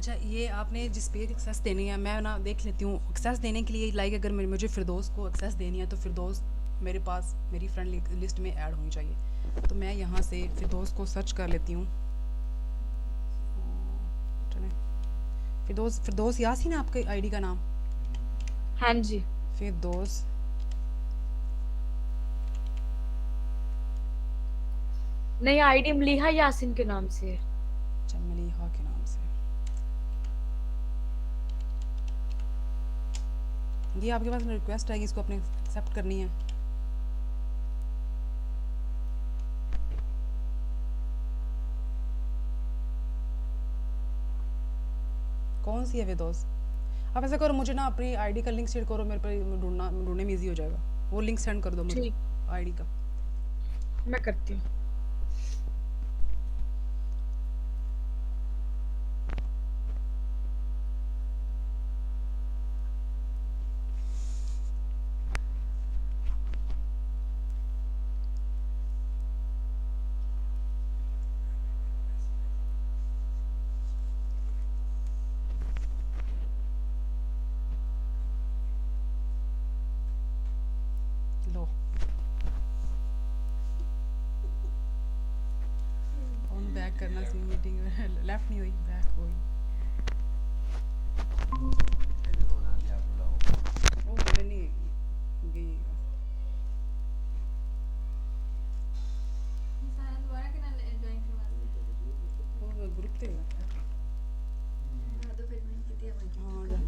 अच्छा, ये आपने जिस पे एक्सेस देनी है मैं ना देख लेती हूँ। एक्सेस देने के लिए लाइक अगर मुझे फिरदौस को एक्सेस देनी है तो फिरदौस मेरे पास मेरी फ्रेंड लिस्ट में ऐड होनी चाहिए। तो मैं यहाँ से फिरदौस को सर्च कर लेती हूँ। चलें, फिरदौस फिरदौस यासीन है आपके आईडी का नाम? हाँ जी। फिरदौस नहीं, आईडी मलीहा यासिन के नाम से है। अच्छा, मलीहा के नाम से। ये आपके पास रिक्वेस्ट आएगी, इसको अपने एक्सेप्ट करनी है। कौन सी है फिरदौस? आप ऐसा करो, मुझे ना अपनी आईडी का लिंक शेयर करो, मेरे पर ढूंढने में ईजी हो जाएगा। वो लिंक सेंड कर दो मुझे ठीक, आईडी का। मैं करती हूँ। लो, फोन बैक करना सी मीटिंग में लेफ्ट नहीं हुई, बैक हुई। ओ मैंने नहीं गई। वो ग्रुप थे हाँ जा।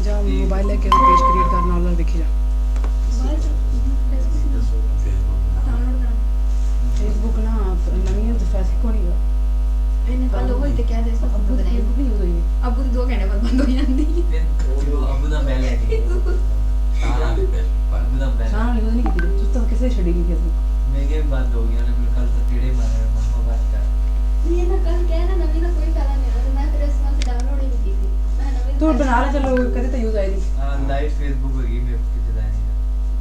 जा मोबाइल लेके पेज क्रिएट करना वाला दिखी जा। फेसबुक ना नवी है तो फैसी को नहीं ਇਹਨੇ ਕੱਲ ਉਹ ਤੇ ਕਹਿ ਦੇ ਸਭ अब ਕੁਝ ਨਹੀਂ फेसबुक नहीं यूज हुई ਅਬੂ ਦੀ 2 ਘੰਟੇ ਬਾਅਦ ਬੰਦ ਹੋ ਜਾਂਦੀ अबू दा मैं लेके सारा अबू दा मैं सारा यूज नहीं की थी तो कैसे छड़ी गई फेसबुक मैं के बंद हो गया ना, कल तो कीड़े मारे मम्मा बात कर ਇਹ ਨਾ ਕੱਲ ਕਹਿ ਨਾ ਨਵੀਂ ਦਾ ਕੋਈ ਫਾਇਦਾ ਨਹੀਂ ਹੋਣਾ ਮੈਂ ਤੇਰੇ ਸਾਥ ਡਾਊਨਲੋਡ ਹੀ ਨਹੀਂ ਕੀਤੀ ਮੈਂ ਨਵੀਂ तो बना ले चलो, कहते तो यूज आई थी हां लाइव फेसबुक होगी मैं कितने नहीं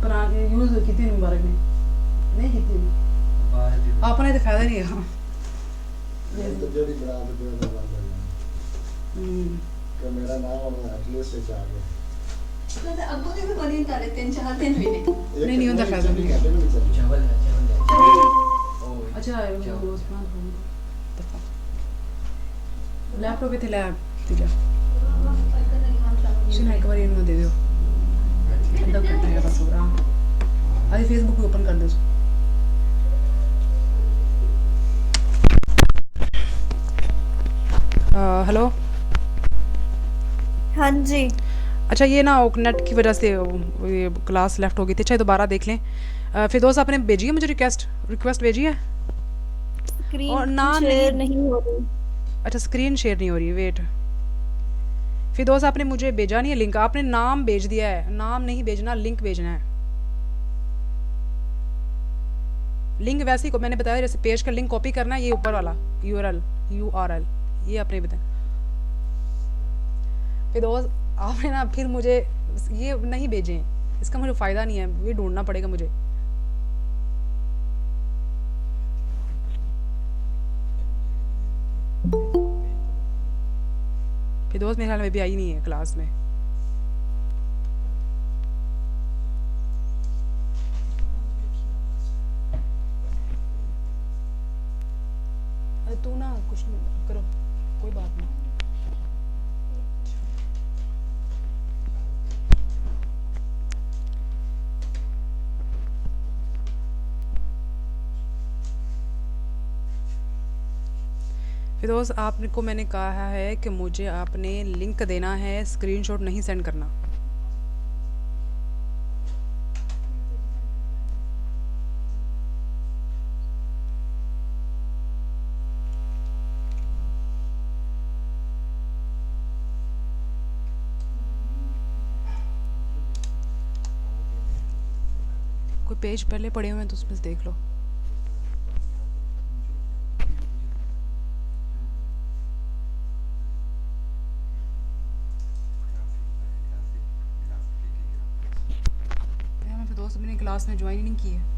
पर आगे यूज की थी मुबारक ने नहीं की थी बाहर आपने तो फायदा नहीं है। तो ਜਿਹੜੀ ਬਣਾ ਕੇ ਦੇ ਦਾ ਬੰਦ ਹੋ ਜਾਂਦਾ ਕਿ ਮੇਰਾ ਨਾਮ ਹੁਣ ਐਟਲੀਸਟ ਵਿੱਚ ਆ ਗਿਆ ਮੈਂ ਤਾਂ ਅਬੂ ਦੇ ਵੀ ਬਣੀ ਤਾਰੇ 3-4 ਦਿਨ ਹੋਏ ਨੇ नहीं नहीं होता फायदा नहीं। चावल है ओ अच्छा वो उस्मान फोन दफा लैपटॉप पे थे लैब तीजा सुना एक बार इन्होंने दे दो अंदर करना है बस हो रहा आदि फेसबुक भी ओपन कर दो। हेलो हाँ जी। अच्छा, ये ना नेट की वजह से ये क्लास लेफ्ट हो गई थी। अच्छा, दोबारा देख लें। फिर दोस्त आपने भेजी है मुझे रिक्वेस्ट भेजी है स्क्रीन और नाम शेयर नहीं हो रही। अच्छा, स्क्रीन शेयर नहीं हो रही, वेट। फिर दोस्त आपने मुझे भेजा नहीं है लिंक, आपने नाम भेज दिया है। नाम नहीं भेजना, लिंक भेजना है। लिंक वैसे ही मैंने बताया, जैसे पेज का लिंक कॉपी करना है, ये ऊपर वाला URL ये आपने बताया। फिर दोस्त आपने ना फिर मुझे ये नहीं भेजे, इसका मुझे फ़ायदा नहीं है, ये ढूंढना पड़ेगा मुझे। फिर दोस्त मेरे ख्याल में भी आई नहीं है क्लास में। अरे तू ना कुछ करो, कोई बात नहीं। फिरोज़ आपने को मैंने कहा है कि मुझे आपने लिंक देना है, स्क्रीनशॉट नहीं सेंड करना। कोई पेज पहले पढ़े हुए हैं तो उसमें से देख लो। हमें फिरदौस अपनी क्लास में ज्वाइन ही नहीं की है।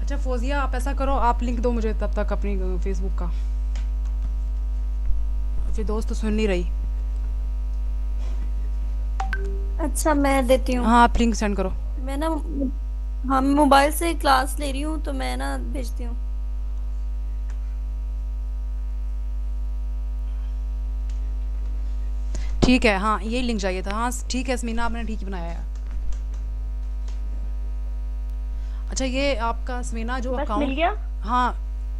अच्छा फौजिया, आप ऐसा करो, आप लिंक दो मुझे तब तक अपनी फेसबुक का। फिर दोस्त तो सुन नहीं रही। अच्छा मैं देती हूँ। हाँ, आप लिंक सेंड करो। मैं ना, हाँ मैं मोबाइल से क्लास ले रही हूँ तो मैं ना भेजती हूँ। ठीक है, हाँ ये लिंक चाहिए था। हाँ ठीक है स्मीना, आपने ठीक ही बनाया है। अच्छा ये आपका स्मीना जो बस मिल अकाउंट, गया। हाँ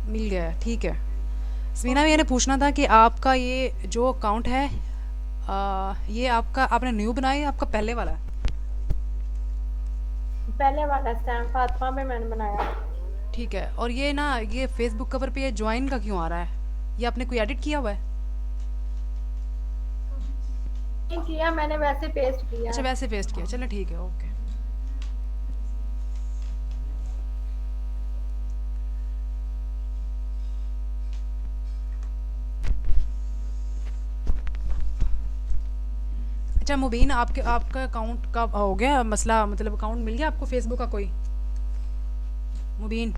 मिल गया है, ठीक है। स्मीना मैंने पूछना था कि आपका ये जो अकाउंट है ये आपका आपने न्यू बनाया है, आपका पहले वाला है? पहले वाला सैम फातिमा में मैंने बनाया। ठीक है। और ये ना, ये फेसबुक कवर पे ये ज्वाइन का क्यों आ रहा है? ये आपने कोई एडिट किया हुआ है? नहीं किया मैंने, वैसे पेस्ट किया। अच्छा वैसे पेस्ट किया, चलो ठीक है, ओके। अच्छा मुबीन, आपका अकाउंट का हो गया मसला, मतलब अकाउंट मिल गया आपको फेसबुक का कोई? मुबीन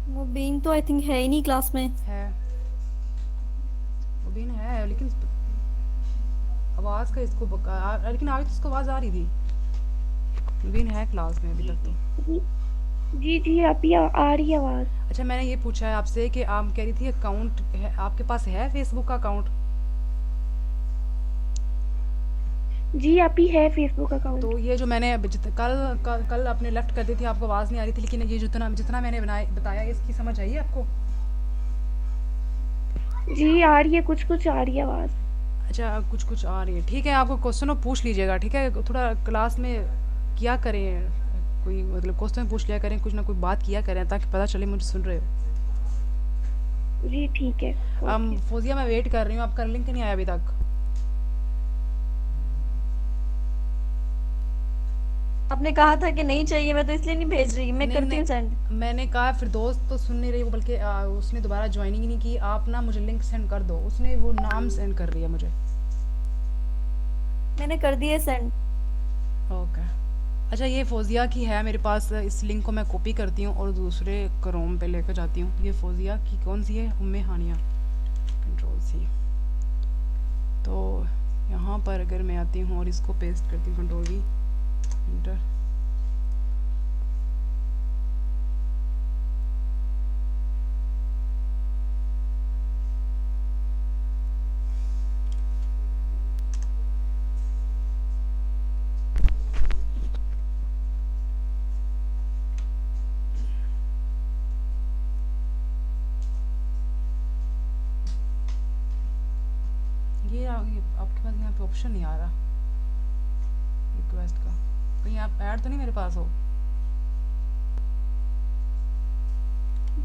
मुबीन तो आई थिंक है ही नहीं क्लास में। है, मुबीन है लेकिन आवाज़ का इसको लेकिन अभी तो इसको आवाज़ आ रही थी। मुबीन है क्लास में अभी तक तो। जी जी अभी आ रही है आवाज़। अच्छा मैंने ये पूछा है आपसे कि आप कह रही थी अकाउंट है आपके पास, है फेसबुक का अकाउंट? जी अभी है फेसबुक अकाउंट। तो ये जो मैंने कल अपने लेफ्ट कर दी थी, आपको आवाज़ नहीं आ रही थी, लेकिन ये जितना मैंने बताया इसकी समझ आई है आपको? जी आ रही है, कुछ कुछ आ रही है आवाज़। अच्छा कुछ आ रही है, ठीक है। आपको क्वेश्चन पूछ लीजिएगा, ठीक है? थोड़ा क्लास में क्या करें, कोई मतलब क्वेश्चन पूछ लिया करें, कुछ ना कोई बात किया करें ताकि पता चले मुझे सुन रहे हो। जी ठीक है। फौजिया मैं वेट कर रही हूँ, आपका लिंक नहीं आया अभी तक। आपने कहा था कि नहीं चाहिए, मैं तो इसलिए नहीं भेज रही, मैं करती हूँ सेंड। मैंने कहा फिर दोस्त तो सुन नहीं रही वो, बल्कि उसने दोबारा ज्वाइनिंग ही नहीं की। आप ना मुझे लिंक सेंड कर दो, उसने वो नाम सेंड कर रही है मुझे। मैंने कर दिया सेंड। ओके। अच्छा ये फौजिया की है मेरे पास, इस लिंक को मैं कॉपी करती हूँ और दूसरे क्रोम पे लेकर जाती हूँ। ये फौजिया की कौन सी है? उम्मे हानिया, कंट्रोल सी। तो यहाँ पर अगर मैं आती हूँ और इसको पेस्ट करती हूँ, कंट्रोल वी, इंटर। ये आपके पास यहाँ पे ऑप्शन नहीं आ रहा रिक्वेस्ट का, कहीं आप ऐड तो नहीं मेरे पास हो?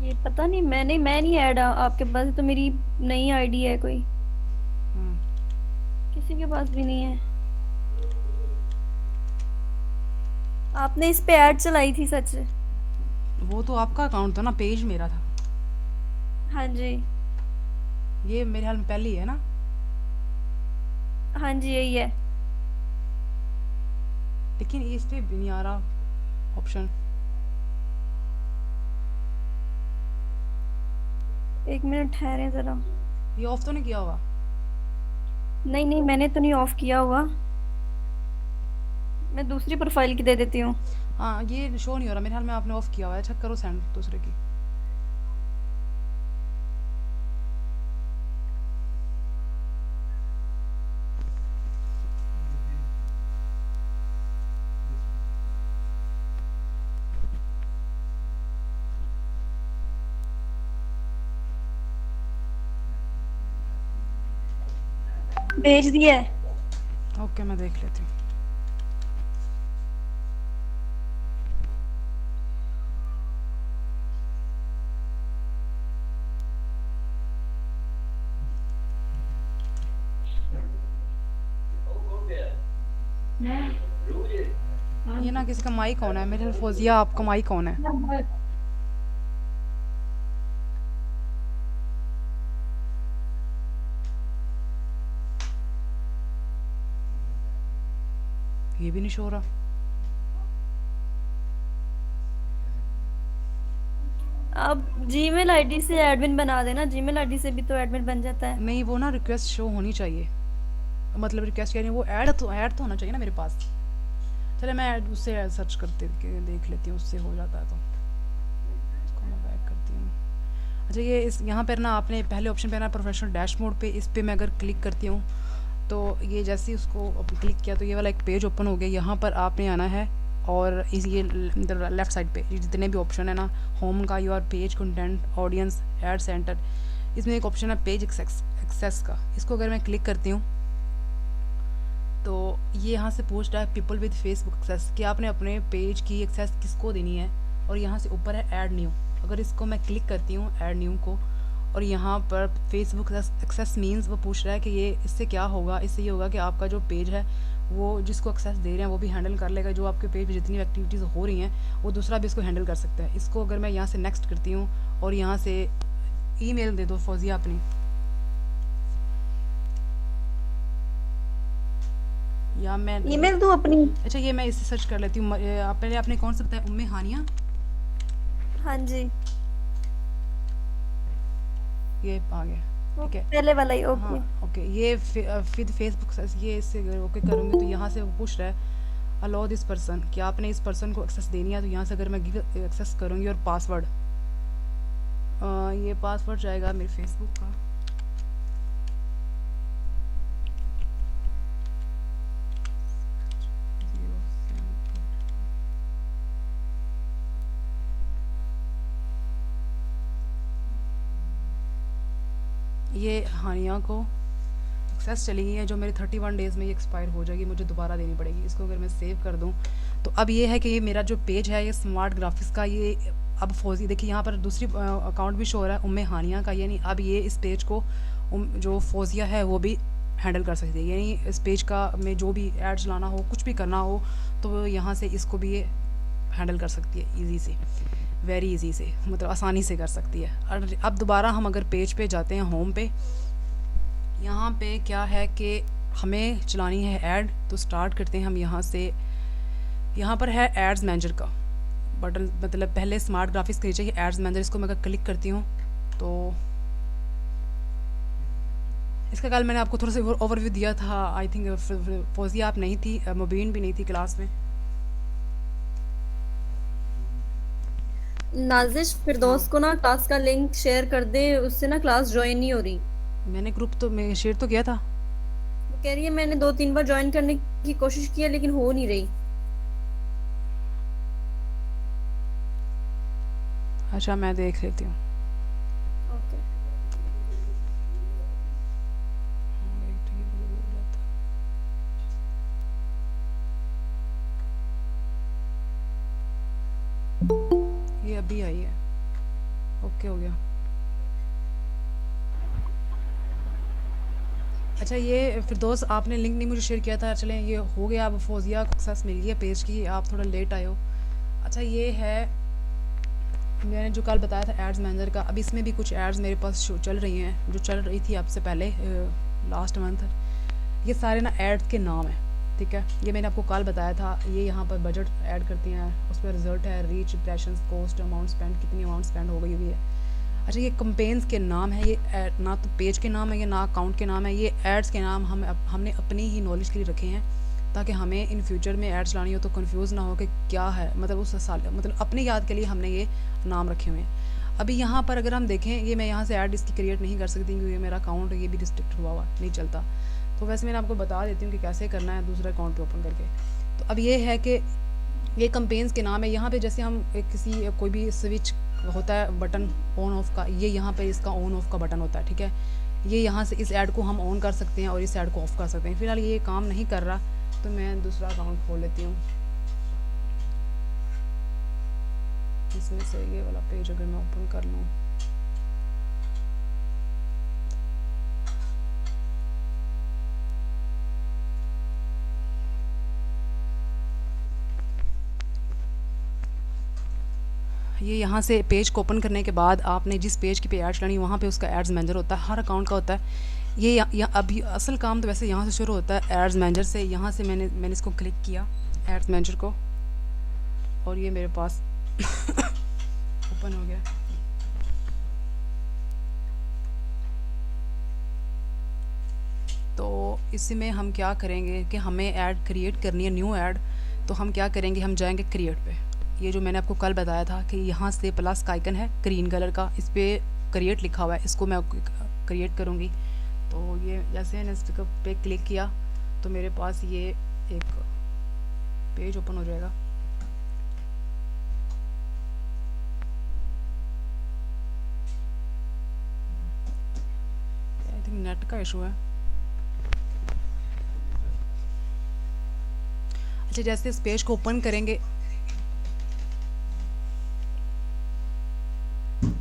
ये पता नहीं, मैं नहीं ऐड आपके पास, तो मेरी नई आईडी है कोई, किसी के पास भी नहीं है। आपने इस पे ऐड चलाई थी सच? वो तो आपका अकाउंट था ना, पेज मेरा था। हाँ जी। ये मेरे ख्याल में पहली है ना। हाँ जी यही है। लेकिन इस पे भी नहीं आ रहा ऑप्शन। एक मिनट ठहरे जरा। ये ऑफ तो नहीं किया होगा। नहीं नहीं मैंने तो नहीं ऑफ किया हुआ। मैं दूसरी प्रोफाइल की दे देती हूँ। हाँ ये शो नहीं हो रहा मेरे ख्याल में, आपने ऑफ किया हुआ है। अच्छा करो सेंड दूसरे की। भेज दिया है। ओके मैं देख लेती हूँ। ये ना किसी का माइक ऑन है मेरे ख्याल। फौजिया आपका माइक ऑन है। ये भी नहीं शो हो रहा। आप जीमेल आईडी से एडमिन बना देना, जीमेल आईडी से भी तो एडमिन बन जाता है। नहीं वो ना रिक्वेस्ट शो होनी चाहिए, मतलब रिक्वेस्ट यानी वो ऐड तो होना चाहिए ना मेरे पास। चले मैं उससे सर्च करते देख लेती हूँ, उससे हो जाता है तो इसको मैं बैक करती हूँ। अच्छा ये इस यहाँ पर ना आपने पहले ऑप्शन पे ना प्रोफेशनल डैशबोर्ड पे, इस पे मैं अगर क्लिक करती हूँ तो ये जैसे ही उसको क्लिक किया तो ये वाला एक पेज ओपन हो गया। यहाँ पर आपने आना है और इस ये लेफ़्ट साइड पे जितने भी ऑप्शन है ना, होम का, your page, content, audience, add centre, इसमें एक ऑप्शन है पेज एक्सेस का। इसको अगर मैं क्लिक करती हूँ तो ये यहाँ से पूछ रहा है पीपल विद फेसबुक एक्सेस कि आपने अपने पेज की एक्सेस किसको देनी है। और यहाँ से ऊपर है ऐड न्यू। अगर इसको मैं क्लिक करती हूँ ऐड न्यू को, और यहाँ पर फेसबुक एक्सेस मीन्स वो पूछ रहा है कि ये इससे क्या होगा। इससे ये होगा कि आपका जो पेज है वो जिसको एक्सेस दे रहे हैं वो भी हैंडल कर लेगा। जो आपके पेज पे जितनी एक्टिविटीज़ हो रही हैं वो दूसरा भी इसको हैंडल कर सकता है। इसको अगर मैं यहाँ से नेक्स्ट करती हूँ और यहाँ से ईमेल दे दो फौजिया अपनी, या मैं ईमेल दूं अपनी? अच्छा ये मैं इससे सर्च कर लेती हूँ। पहले आपने कौन सा बताया, उम्मे हानिया? हाँ जी ये आ गया, ठीक है। पहले वाला ही। ओके हाँ ओके। ये फिर फेसबुक ये इससे ओके करूँगी तो यहाँ से वो पूछ रहा है अलाउ दिस पर्सन कि आपने इस पर्सन को एक्सेस देनी है। तो यहाँ से अगर मैं गिव एक्सेस करूँगी और पासवर्ड, ये पासवर्ड जाएगा मेरे फेसबुक का। ये हानिया को एक्सेस चली गई है जो मेरी 31 डेज़ में ये एक्सपायर हो जाएगी, मुझे दोबारा देनी पड़ेगी। इसको अगर मैं सेव कर दूं तो अब ये है कि ये मेरा जो पेज है ये स्मार्ट ग्राफिक्स का, ये अब फौजी देखिए यहाँ पर दूसरी अकाउंट भी शो हो रहा है उम्मे हानिया का। यानी अब ये इस पेज को जो फौजिया है वो भी हैंडल कर सकती है। यानी इस पेज का में जो भी ऐड चलाना हो, कुछ भी करना हो तो यहाँ से इसको भी ये हैंडल कर सकती है ईजी से, वेरी इजी से, मतलब आसानी से कर सकती है। और अब दोबारा हम अगर पेज पे जाते हैं होम पे, यहाँ पे क्या है कि हमें चलानी है ऐड। तो स्टार्ट करते हैं हम यहाँ से। यहाँ पर है एड्स मैनेजर का बटन, मतलब पहले स्मार्ट ग्राफिक्स के नीचे ये एड्स मैनेजर, इसको मैं अगर क्लिक करती हूँ तो इसका कल मैंने आपको थोड़ा सा ओवरव्यू दिया था। आई थिंक फौजिया आप नहीं थी, मुबीन भी नहीं थी क्लास में। नाजिश फिरदौस को ना क्लास का लिंक शेयर कर दे, उससे ना क्लास ज्वाइन नहीं हो रही। मैंने ग्रुप तो मैं शेयर तो किया था। वो कह रही है मैंने 2-3 बार ज्वाइन करने की कोशिश की है लेकिन हो नहीं रही। अच्छा मैं देख लेती हूँ। ओके ये अभी आई है। ओके हो गया। अच्छा ये फिरदौस आपने लिंक नहीं मुझे शेयर किया था, चलें ये हो गया, अब फौजिया को सक्सेस मिल गई है पेज की, आप थोड़ा लेट आए हो। अच्छा ये है मैंने जो कल बताया था एड्स मैनेजर का, अब इसमें भी कुछ एड्स मेरे पास शो चल रही हैं जो चल रही थी आपसे पहले लास्ट मंथ। ये सारे ना एड्स के नाम हैं, ठीक है, ये मैंने आपको कल बताया था। ये यहाँ पर बजट ऐड करती हैं, उस पर रिजल्ट है, reach, impressions, cost, amount spend, कितनी अमाउंट स्पेंड हो गई हुई है। अच्छा ये कंपेन्स के नाम है, ये ना तो पेज के नाम है, ये ना अकाउंट के नाम है, ये एड्स के नाम हमने अपनी ही नॉलेज के लिए रखे हैं ताकि हमें इन फ्यूचर में एड्स लानी हो तो कंफ्यूज ना हो कि क्या है, मतलब उस साल मतलब अपनी याद के लिए हमने ये नाम रखे हुए हैं। अभी यहाँ पर अगर हम देखें, ये मैं यहाँ से ऐड इसकी क्रिएट नहीं कर सकती क्योंकि मेरा अकाउंट ये भी रिस्ट्रिक्ट हुआ हुआ नहीं चलता। तो वैसे मैंने आपको बता देती हूँ कि कैसे करना है दूसरा अकाउंट पे ओपन करके। तो अब ये है कि ये कंपेन्स के नाम है। यहाँ पे जैसे हम किसी कोई भी स्विच होता है बटन ऑन ऑफ का, ये यहाँ पे इसका ऑन ऑफ का बटन होता है, ठीक है। ये यहाँ से इस ऐड को हम ऑन कर सकते हैं और इस ऐड को ऑफ कर सकते हैं। फिलहाल ये काम नहीं कर रहा तो मैं दूसरा अकाउंट खोल लेती हूँ। इसमें से ये वाला पेज अगर मैं ओपन कर लूँ, ये यहाँ से पेज को ओपन करने के बाद आपने जिस पेज की पे ऐड चलानी वहाँ पे उसका एड्स मैनेजर होता है, हर अकाउंट का होता है। ये अभी असल काम तो वैसे यहाँ से शुरू होता है एड्स मैनेजर से। यहाँ से मैंने इसको क्लिक किया एड्स मैनेजर को और ये मेरे पास ओपन हो गया। तो इसमें हम क्या करेंगे कि हमें ऐड क्रिएट करनी है, न्यू ऐड। तो हम क्या करेंगे, हम जाएंगे क्रिएट पे। ये जो मैंने आपको कल बताया था कि यहाँ से प्लस का आइकन है ग्रीन कलर का, इस पर क्रिएट लिखा हुआ है, इसको मैं क्रिएट करूँगी। तो ये जैसे मैंने इस पे क्लिक किया तो मेरे पास ये एक पेज ओपन हो जाएगा। आई थिंक नेट का इशू है। अच्छा जैसे इस पेज को ओपन करेंगे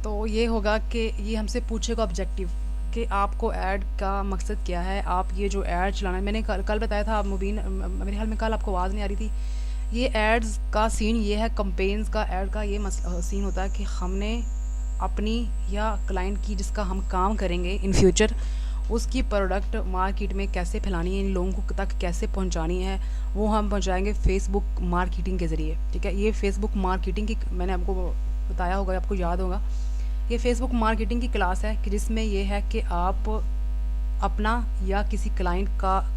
तो ये होगा कि ये हमसे पूछेगा ऑब्जेक्टिव कि आपको ऐड का मकसद क्या है, आप ये जो ऐड चलाना है। मैंने कल बताया था, मुबीन मेरे ख्याल में कल आपको आवाज़ नहीं आ रही थी। ये एड्स का सीन ये है, कंपेन्स का ऐड का ये सीन होता है कि हमने अपनी या क्लाइंट की जिसका हम काम करेंगे इन फ्यूचर उसकी प्रोडक्ट मार्केट में कैसे फैलानी है, इन लोगों को तक कैसे पहुंचानी है, वो हम पहुंचाएंगे फेसबुक मार्केटिंग के ज़रिए, ठीक है। ये फेसबुक मार्केटिंग की मैंने आपको बताया होगा, आपको याद होगा। ये फेसबुक मार्केटिंग की क्लास है कि जिसमें ये है कि आप अपना या किसी क्लाइंट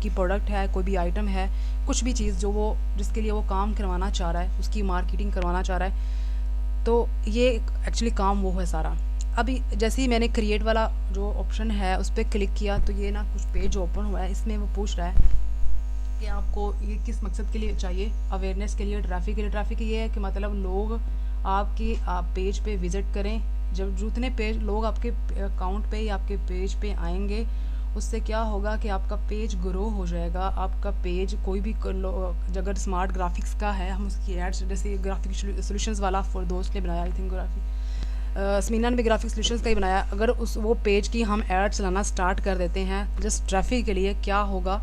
की प्रोडक्ट है, कोई भी आइटम है, कुछ भी चीज़ जो वो जिसके लिए वो काम करवाना चाह रहा है, उसकी मार्केटिंग करवाना चाह रहा है। तो ये एक्चुअली काम वो है सारा। अभी जैसे ही मैंने क्रिएट वाला जो ऑप्शन है उस पर क्लिक किया तो ये ना कुछ पेज ओपन हुआ है। इसमें वो पूछ रहा है कि आपको ये किस मकसद के लिए चाहिए, अवेयरनेस के लिए, ट्रैफिक के लिए। ट्रैफिक ये है कि मतलब लोग आपके पेज पे विज़िट करें। जब जितने पेज लोग आपके अकाउंट पे या आपके पेज पे आएंगे उससे क्या होगा कि आपका पेज ग्रो हो जाएगा। आपका पेज कोई भी अगर स्मार्ट ग्राफिक्स का है, हम उसकी एड्स जैसे ग्राफिक सोल्यूशंस वाला फॉर दोस्त ने बनाया, आई थिंक स्मीना ने भी ग्राफिक सोल्यूशंस का ही बनाया। अगर वो पेज की हम ऐड चलाना स्टार्ट कर देते हैं जस्ट ट्रैफिक के लिए, क्या होगा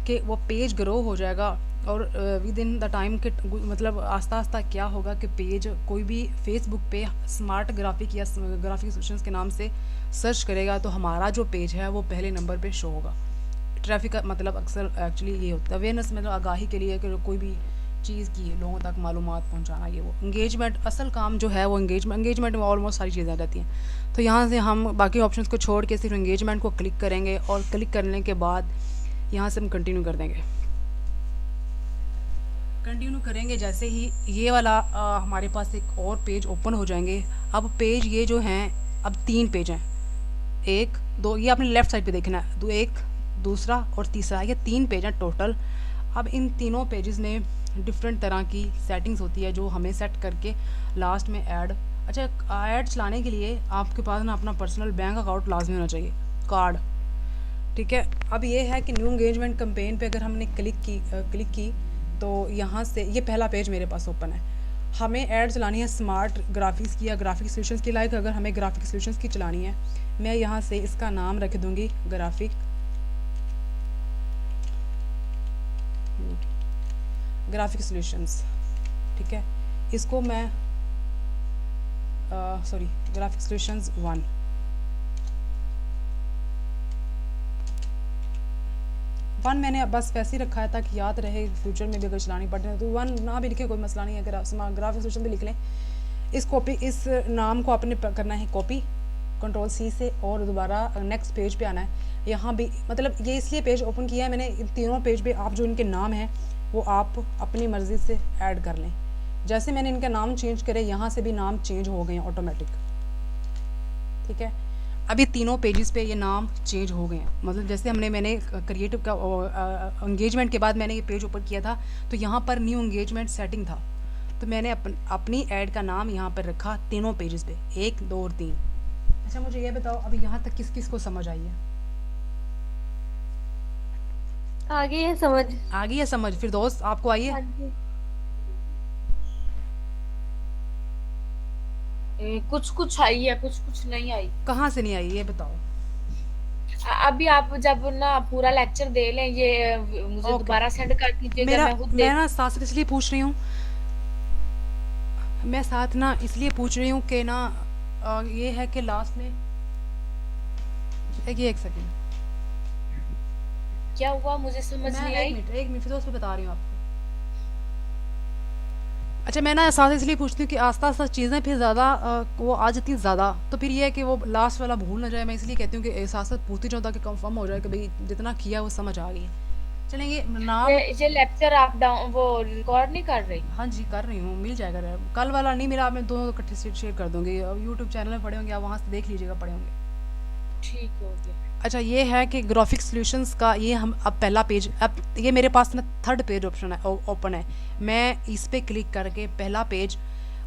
कि वो पेज ग्रो हो जाएगा और विद इन द टाइम के मतलब आस्ता आस्ता क्या होगा कि पेज कोई भी फेसबुक पे स्मार्ट ग्राफिक या ग्राफिक सोल्यूशंस के नाम से सर्च करेगा तो हमारा जो पेज है वो पहले नंबर पे शो होगा। ट्रैफिक का मतलब अक्सर एक्चुअली ये होता है, अवेयरनेस मतलब आगाही के लिए कि कोई भी चीज़ की लोगों तक मालूमात पहुंचाना। ये वो एंगेजमेंट, असल काम जो है वो एंगेजमेंट में ऑलमोस्ट सारी चीज़ें आ जाती हैं। तो यहाँ से हम बाकी ऑप्शंस को छोड़ के सिर्फ एंगेजमेंट को क्लिक करेंगे और क्लिक करने के बाद यहाँ से हम कंटिन्यू कर देंगे। कंटिन्यू करेंगे जैसे ही ये वाला हमारे पास एक और पेज ओपन हो जाएंगे। अब पेज ये जो हैं, अब 3 पेज हैं, 1 2, ये आपने लेफ़्ट साइड पे देखना है, 1 दूसरा और तीसरा, ये 3 पेज हैं टोटल। अब इन तीनों पेजेस में डिफरेंट तरह की सेटिंग्स होती है जो हमें सेट करके लास्ट में ऐड। अच्छा ऐड चलाने के लिए आपके पास ना अपना पर्सनल बैंक अकाउंट लाजमी होना चाहिए, कार्ड, ठीक है। अब ये है कि न्यू एंगेजमेंट कैंपेन पे अगर हमने क्लिक की तो यहाँ से ये पहला पेज मेरे पास ओपन है। हमें ऐड चलानी है स्मार्ट ग्राफिक्स की या ग्राफिक सोल्यूशंस की। लाइक अगर हमें ग्राफिक सोल्यूशंस की चलानी है, मैं यहाँ से इसका नाम रख दूँगी ग्राफिक ग्राफिक सॉल्यूशंस, ठीक है, इसको मैं सॉरी ग्राफिक सॉल्यूशंस 1, मैंने बस वैसे ही रखा है ताकि याद रहे फ्यूचर में भी अगर चलानी पड़े तो 1 ना भी लिखे कोई मसला नहीं है, अगर आप ग्राफिक सॉल्यूशन भी लिख लें। इस नाम को आपने करना है कॉपी कंट्रोल C से और दोबारा नेक्स्ट पेज पे आना है। यहाँ भी मतलब ये इसलिए पेज ओपन किया है मैंने, इन तीनों पेज पे आप जो इनके नाम हैं वो आप अपनी मर्ज़ी से ऐड कर लें। जैसे मैंने इनका नाम चेंज करे यहाँ से भी नाम चेंज हो गए हैं ऑटोमेटिक, ठीक है। अभी तीनों पेजेस पे ये नाम चेंज हो गए हैं, मतलब जैसे मैंने क्रिएटिव का एंगेजमेंट के बाद मैंने ये पेज ओपन किया था तो यहाँ पर न्यू एंगेजमेंट सेटिंग था, तो मैंने अपनी ऐड का नाम यहाँ पर रखा तीनों पेजेस पे 1, 2 और 3। अच्छा मुझे ये बताओ अभी यहाँ तक किस किस को समझ आई है? आ गई है समझ। आ गई है समझ? फिर दोस्त आपको आई है? हाँ जी। कुछ कुछ आई है, कुछ कुछ नहीं आई। कहाँ से नहीं आई ये बताओ? अभी आप जब ना पूरा लेक्चर दे लें ये मुझे ओके। दोबारा सेंड कर दीजिएगा, मेरा मैं खुद मैं ना साथ इसलिए पूछ रही हूँ, मैं साथ ना इसलिए पूछ रही हूँ कि ना ये है कि लास्ट में एक सेकंड क्या हुआ मुझे समझ मैं नहीं एक आई। मिनट फिर उसमें बता रही हूँ आपको। अच्छा मैं ना साथ इसलिए पूछती हूँ कि आस्ता आस्ता चीज़ें फिर ज़्यादा वो आ जाती हैं ज़्यादा, तो फिर ये है कि वो लास्ट वाला भूल ना जाए। मैं इसलिए कहती हूँ कि साथ साथ पूछती जाऊँ ताकि कंफर्म हो जाए कि भाई जितना किया वो समझ आ गई है। चलेंगे नाम। ये लेक्चर आप डाउन वो रिकॉर्ड नहीं कर रही? हाँ जी कर रही हूँ, मिल जाएगा। कल वाला नहीं मिला, मैं दोनों इकट्ठे शेयर कर दूँगी, यूट्यूब चैनल में पड़े होंगे, आप वहाँ से देख लीजिएगा, पड़े होंगे। ठीक हो गया। अच्छा ये है कि ग्राफिक सॉल्यूशंस का ये हम अब पहला पेज, अब ये मेरे पास ना 3rd पेज ऑप्शन है ओपन है, मैं इस पे क्लिक करके पहला पेज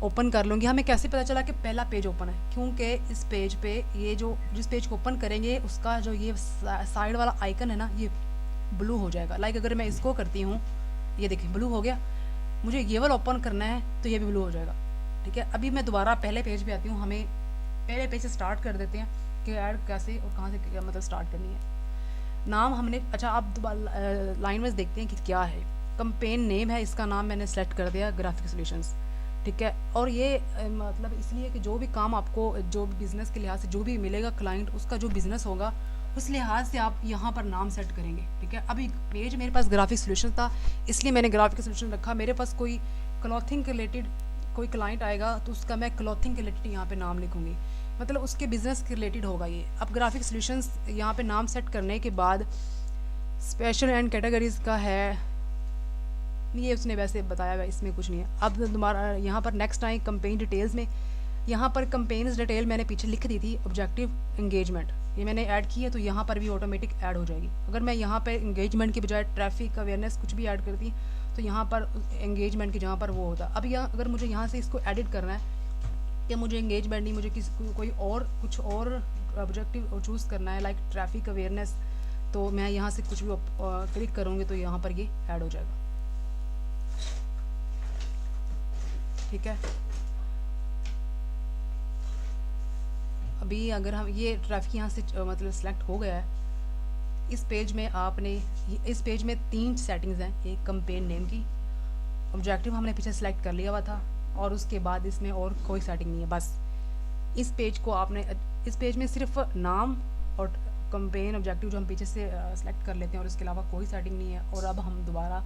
ओपन कर लूँगी। हमें कैसे पता चला कि पहला पेज ओपन है? क्योंकि इस पेज पे ये जो जिस पेज को ओपन करेंगे उसका जो ये साइड वाला आइकन है ना ये ब्लू हो जाएगा। लाइक अगर मैं इसको करती हूँ, ये देखिए ब्लू हो गया, मुझे ये वाला ओपन करना है तो ये भी ब्लू हो जाएगा, ठीक है। अभी मैं दोबारा पहले पेज पे आती हूँ, हमें पहले पेज से स्टार्ट कर देते हैं कि ऐड कैसे और कहाँ से मतलब स्टार्ट करनी है। नाम हमने, अच्छा आप दोबारा लाइन में देखते हैं कि क्या है। कंपेन नेम है, इसका नाम मैंने सेलेक्ट कर दिया ग्राफिक सॉल्यूशंस, ठीक है। और ये मतलब इसलिए कि जो भी काम आपको जो बिज़नेस के लिहाज से जो भी मिलेगा क्लाइंट, उसका जो बिज़नेस होगा उस लिहाज से आप यहाँ पर नाम सेट करेंगे, ठीक है। अभी पेज मेरे पास ग्राफिक सॉल्यूशन था इसलिए मैंने ग्राफिक सॉल्यूशन रखा। मेरे पास कोई क्लॉथिंग रिलेटेड कोई क्लाइंट आएगा तो उसका मैं क्लॉथिंग रिलेटेड यहाँ पे नाम लिखूँगी, मतलब उसके बिज़नेस के रिलेटेड होगा ये। अब ग्राफिक सॉल्यूशंस यहाँ पे नाम सेट करने के बाद स्पेशल एंड कैटेगरीज़ का है, ये उसने वैसे बताया हुआ, इसमें कुछ नहीं है। अब दोबारा यहाँ पर नेक्स्ट आए कंपेन डिटेल्स में, यहाँ पर कंपेन्स डिटेल मैंने पीछे लिख दी थी, ऑब्जेक्टिव एंगेजमेंट ये मैंने ऐड की है तो यहाँ पर भी ऑटोमेटिक ऐड हो जाएगी। अगर मैं यहाँ पर एंगेजमेंट की बजाय ट्रैफिक अवेयरनेस कुछ भी ऐड करती तो यहाँ पर एंगेजमेंट की जहाँ पर वो होता। अब यहाँ अगर मुझे यहाँ से इसको एडिट करना है कि मुझे एंगेजमेंट नहीं, मुझे कोई और कुछ और ऑब्जेक्टिव चूज़ करना है लाइक ट्रैफिक अवेयरनेस, तो मैं यहाँ से कुछ भी क्लिक करूँगी तो यहाँ पर ये ऐड हो जाएगा, ठीक है। अभी अगर हम ये ट्रैफिक यहाँ से मतलब सेलेक्ट हो गया है, इस पेज में आपने इस पेज में 3 सेटिंग्स हैं। एक कंपेन नेम की, ऑब्जेक्टिव हमने पीछे सेलेक्ट कर लिया हुआ था और उसके बाद इसमें और कोई सेटिंग नहीं है। बस इस पेज को आपने, इस पेज में सिर्फ नाम और कंपेन ऑब्जेक्टिव जो हम पीछे से सेलेक्ट कर लेते हैं और इसके अलावा कोई सेटिंग नहीं है। और अब हम दोबारा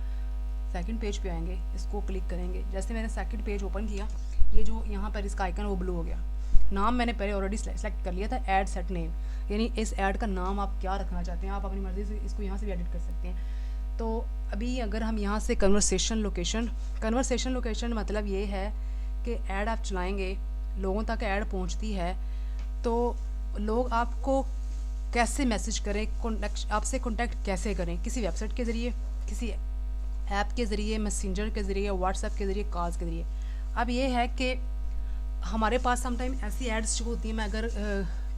सेकंड पेज पे आएंगे, इसको क्लिक करेंगे। जैसे मैंने सेकंड पेज ओपन किया, ये जो यहाँ पर इसका आइकन वो ब्लू हो गया। नाम मैंने पहले ऑलरेडी सेलेक्ट कर लिया था, ऐड सेट नेम, यानी इस ऐड का नाम आप क्या रखना चाहते हैं, आप अपनी मर्ज़ी से इसको यहाँ से भी एडिट कर सकते हैं। तो अभी अगर हम यहाँ से कन्वर्सेशन लोकेशन मतलब ये है कि ऐड आप चलाएँगे, लोगों तक ऐड पहुँचती है तो लोग आपको कैसे मैसेज करें, आपसे कॉन्टैक्ट कैसे करें, किसी वेबसाइट के ज़रिए, किसी ऐप के ज़रिए, मैसेंजर के ज़रिए, व्हाट्सएप के ज़रिए, कॉल्स के ज़रिए। अब ये है कि हमारे पास समटाइम ऐसी एड्स होती हैं, मैं अगर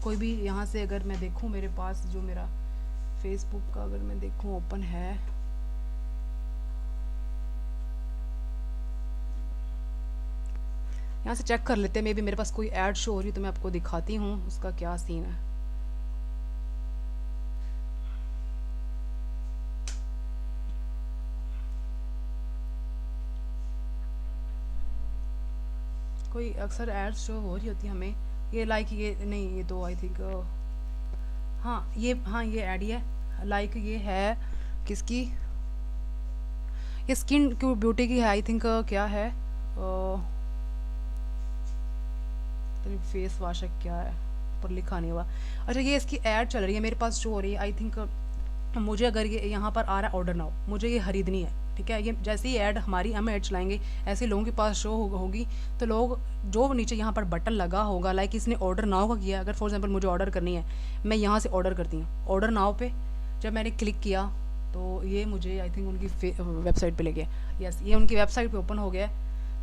कोई भी यहाँ से अगर मैं देखूँ, मेरे पास जो मेरा फेसबुक का अगर मैं देखूँ ओपन है, यहाँ से चेक कर लेते हैं, मे बी मेरे पास कोई ऐड शो हो रही है तो मैं आपको दिखाती हूँ उसका क्या सीन है। कोई अक्सर एड्स शो हो रही होती है हमें, ये लाइक ये नहीं, ये तो आई थिंक हाँ ये ऐड ही है, लाइक ये है किसकी, ये स्किन ब्यूटी की है आई थिंक, क्या है फेस वॉश है क्या है, पर लिखा नहीं हुआ। अच्छा ये इसकी ऐड चल रही है मेरे पास, शो हो रही है आई थिंक। मुझे अगर ये यहाँ पर आ रहा है ऑर्डर नाउ, मुझे ये खरीदनी है, ठीक है। ये जैसे ही ऐड हमारी हम ऐड चलाएंगे ऐसे लोगों के पास शो होगी, तो लोग जो नीचे यहाँ पर बटन लगा होगा लाइक इसने ऑर्डर नाउ का किया, अगर फॉर एग्जांपल मुझे ऑर्डर करनी है, मैं यहाँ से ऑर्डर करती हूँ, ऑर्डर नाउ पे जब मैंने क्लिक किया तो ये मुझे आई थिंक उनकी वेबसाइट पे ले गया, यस ये उनकी वेबसाइट पे ओपन हो गया।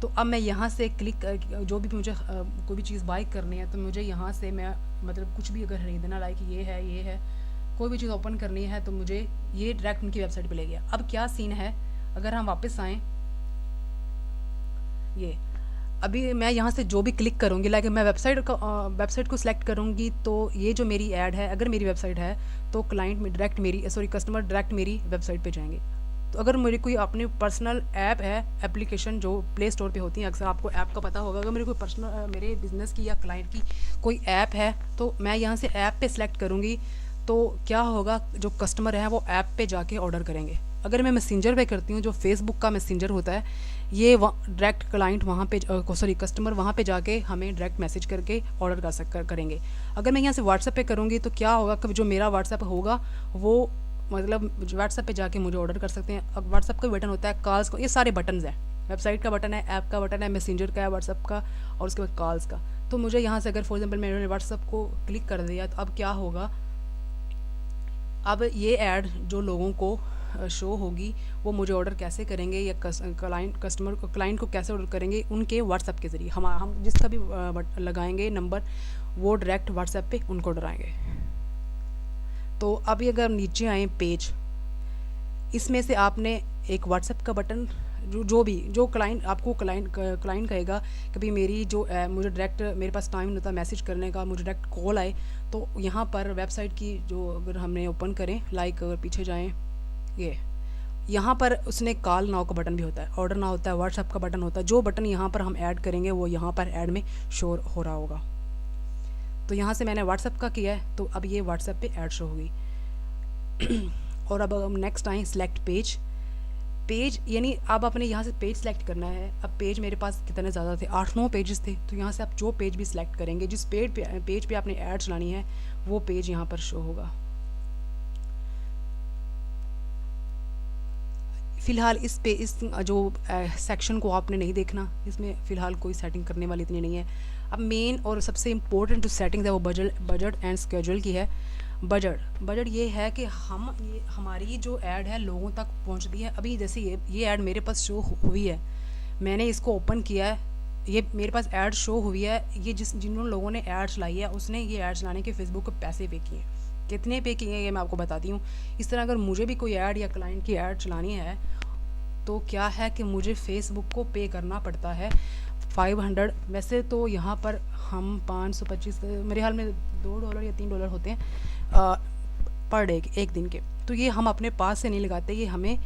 तो अब मैं यहाँ से क्लिक जो भी मुझे कोई भी चीज़ बाई करनी है, तो मुझे यहाँ से मैं मतलब कुछ भी अगर खरीदना लाइक ये है कोई भी चीज़ ओपन करनी है, तो मुझे ये डायरेक्ट उनकी वेबसाइट पे ले गया। अब क्या सीन है, अगर हम वापस आएँ, ये अभी मैं यहाँ से जो भी क्लिक करूँगी लाइक मैं वेबसाइट को सिलेक्ट करूँगी, तो ये जो मेरी ऐड है अगर मेरी वेबसाइट है तो क्लाइंट में डायरेक्ट मेरी कस्टमर डायरेक्ट मेरी वेबसाइट पे जाएंगे। तो अगर मेरी कोई अपनी पर्सनल ऐप है, एप्लीकेशन जो प्ले स्टोर पे होती हैं, अक्सर आपको ऐप का पता होगा, अगर मेरी कोई पर्सनल मेरे बिज़नेस की या क्लाइंट की कोई ऐप है, तो मैं यहाँ से ऐप पे सिलेक्ट करूँगी, तो क्या होगा, जो कस्टमर है वो ऐप पे जाके ऑर्डर करेंगे। अगर मैं मैसेंजर पे करती हूँ, जो फेसबुक का मैसेंजर होता है, ये डायरेक्ट क्लाइंट वहाँ पे कस्टमर वहाँ पे जाके हमें डायरेक्ट मैसेज करके ऑर्डर करेंगे। अगर मैं यहाँ से व्हाट्सएप पे करूँगी तो क्या होगा कि जो मेरा व्हाट्सएप होगा वो मतलब व्हाट्सएप पे जाके मुझे ऑर्डर कर सकते हैं। अब व्हाट्सएप का बटन होता है, कॉल्स को, ये सारे बटन्स हैं, वेबसाइट का बटन है, ऐप का बटन है, मैसेंजर का है, व्हाट्सएप का, और उसके बाद कॉल्स का। तो मुझे यहाँ से अगर फॉर एग्जांपल मैंने व्हाट्सएप को क्लिक कर दिया, तो अब क्या होगा, अब ये ऐड जो लोगों को शो होगी वो मुझे ऑर्डर कैसे करेंगे, या क्लाइंट को कैसे ऑर्डर करेंगे, उनके व्हाट्सएप के ज़रिए। हम जिसका भी लगाएंगे नंबर, वो डायरेक्ट व्हाट्सएप पे उनको ऑर्डर आएंगे। तो अभी अगर नीचे आए पेज, इसमें से आपने एक व्हाट्सएप का बटन, जो क्लाइंट आपको क्लाइंट कहेगा कि भाई मेरी जो मुझे डायरेक्ट मेरे पास टाइम नहीं होता मैसेज करने का, मुझे डायरेक्ट कॉल आए, तो यहाँ पर वेबसाइट की जो अगर हमने ओपन करें लाइक अगर पीछे जाएं, ये यहाँ पर उसने कॉल नाउ का बटन भी होता है, ऑर्डर नाउ होता है, व्हाट्सएप का बटन होता है। जो बटन यहाँ पर हम ऐड करेंगे वो यहाँ पर ऐड में शो हो रहा होगा। तो यहाँ से मैंने व्हाट्सएप का किया है, तो अब ये व्हाट्सएप पे ऐड शो होगी। और अब हम नेक्स्ट आए सिलेक्ट पेज, यानी अब आपने यहाँ से पेज सेलेक्ट करना है। अब पेज मेरे पास कितने ज़्यादा थे, 8-9 पेजेस थे, तो यहाँ से आप जो पेज भी सिलेक्ट करेंगे, जिस पेज पे आपने ऐड चलानी है वो पेज यहाँ पर शो होगा। फ़िलहाल इस जो सेक्शन को आपने नहीं देखना, इसमें फ़िलहाल कोई सेटिंग करने वाली इतनी नहीं है। अब मेन और सबसे इम्पोर्टेंट जो सेटिंग्स है वो बजट एंड स्केड्यूल की है। बजट ये है कि हमारी जो ऐड है लोगों तक पहुंचती है। अभी जैसे ये ऐड मेरे पास शो हुई है, मैंने इसको ओपन किया है, ये मेरे पास ऐड शो हुई है। ये जिन लोगों ने ऐड चलाई है उसने ये ऐड चलाने के फेसबुक को पैसे पे किए, कितने पे किए ये मैं आपको बताती हूँ। इस तरह अगर मुझे भी कोई ऐड या क्लाइंट की ऐड चलानी है तो क्या है कि मुझे फेसबुक को पे करना पड़ता है 500। वैसे तो यहाँ पर हम 525 मेरे ख्याल में $2 या $3 होते हैं पर डे एक दिन के। तो ये हम अपने पास से नहीं लगाते, ये हमें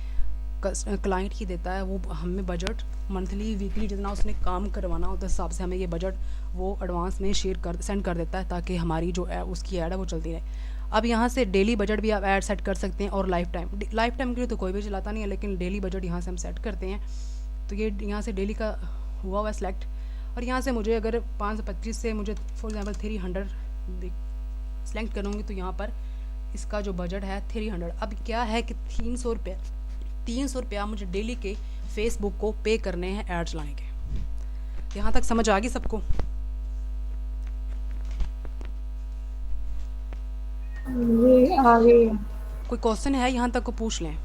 क्लाइंट ही देता है। वो हमें बजट मंथली वीकली जितना उसने काम करवाना होता है हिसाब से हमें ये बजट वो एडवांस में सेंड कर देता है, ताकि हमारी जो उसकी ऐड है वो चलती रहे। अब यहाँ से डेली बजट भी आप ऐड सेट कर सकते हैं, और लाइफ टाइम के लिए तो कोई भी चलाता नहीं है, लेकिन डेली बजट यहाँ से हम सेट करते हैं। तो ये यहाँ से डेली का हुआ सिलेक्ट, और यहाँ से मुझे अगर 525 से मुझे फॉर एग्जांपल 300 सेलेक्ट करूँगी, तो यहाँ पर इसका जो बजट है 300। अब क्या है कि 300 रुपया मुझे डेली के फेसबुक को पे करने हैं ऐड चलाने के। यहाँ तक समझ आ गई सबको? ये आगे कोई क्वेश्चन है यहाँ तक को पूछ लें।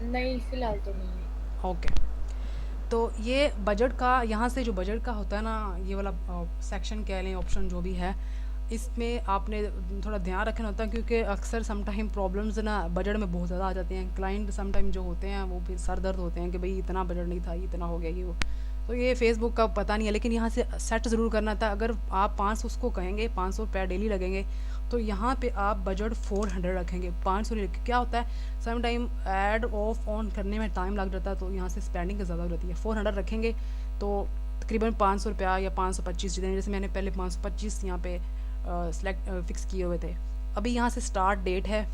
नहीं फिलहाल तो नहीं है। ओके, तो ये बजट का, यहाँ से जो बजट का होता है ना, ये वाला सेक्शन कह लें, ऑप्शन जो भी है, इसमें आपने थोड़ा ध्यान रखना होता है, क्योंकि अक्सर समटाइम प्रॉब्लम्स ना बजट में बहुत ज़्यादा आ जाते हैं। क्लाइंट समटाइम जो होते हैं वो फिर सर दर्द होते हैं कि भाई इतना बजट नहीं था, इतना हो गया ये वो। तो ये फेसबुक का पता नहीं है, लेकिन यहाँ से सेट ज़रूर करना था। अगर आप 500 उसको कहेंगे, 500 रुपया डेली लगेंगे, तो यहाँ पे आप बजट 400 रखेंगे, 500 नहीं रखेंगे। क्या होता है सम टाइम ऐड ऑफ ऑन करने में टाइम लग जाता है, तो यहाँ से स्पेंडिंग ज़्यादा हो जाती है। 400 रखेंगे तो तकरीबन 500 रुपया या 525 जितने, जैसे मैंने पहले 525 यहाँ पे सेलेक्ट फिक्स किए हुए थे। अभी यहाँ से स्टार्ट डेट है,